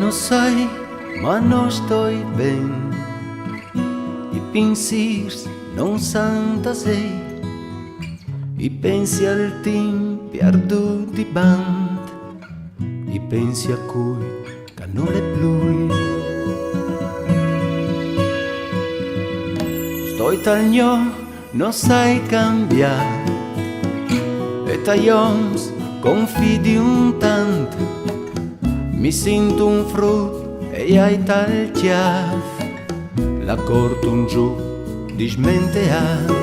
não sei, mas não estou bem. E pensirs não santa sei. E pensi al team perduti band. E pensi a cui che non è più. Sto italiano, non sai cambiare. E taglions confidi un tanto. Mi sento un frutto e hai tagliato. La corto un giù di smenteare.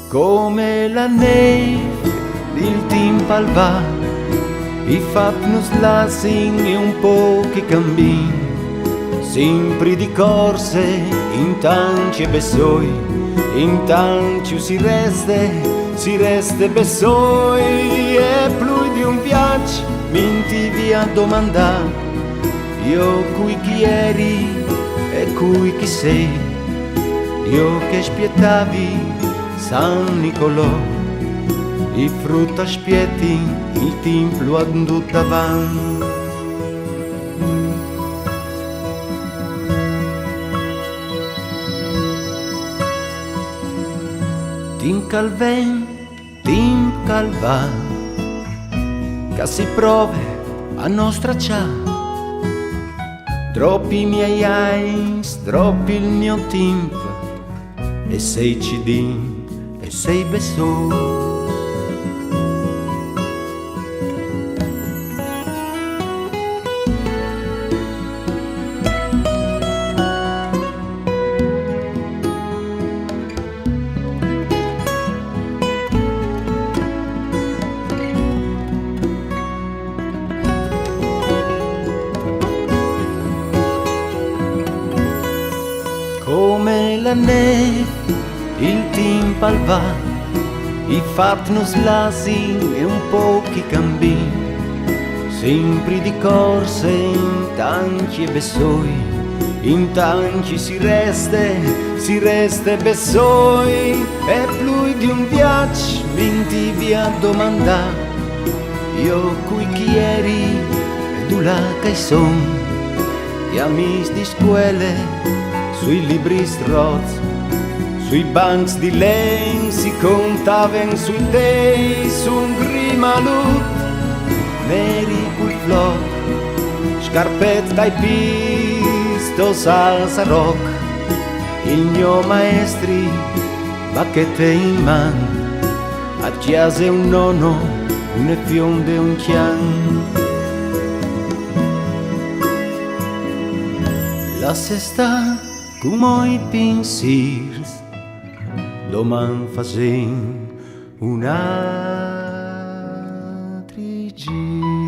Come la neve, il timpal va, i fatnos lasin e un po' che cammin, sempre di corse, in tanti e bessoi, in tanti si resta bessoi, e più di un viaggio, minti via domandare, io cui chi eri e cui chi sei, io che spietavi San Nicolò, i frutta spieti, il templo andato avanti. Tim calven, tim calva, che si prove a nostra cià. Troppi miei eins, troppi il mio tempo, e sei cidin, e sei beso. Come la neve, il timpal va, i fatnos lasin e un po' che cammin, sempre di corse in tanti e bessoi, in tanti si resta bessoi, e più di un viaggio vinti via domandare, io cui chi eri e tu là che son, gli amici di scuole, sui libri strozzi, sui bancs di legno si contaven sui dei, su un grimalut, neri col flor, scarpette dai pisto, salsa rock, il mio maestri, bacchette in man, a chiase un nonno, un fionde un chian. La sesta come i pensiers, doman facem un altri gir.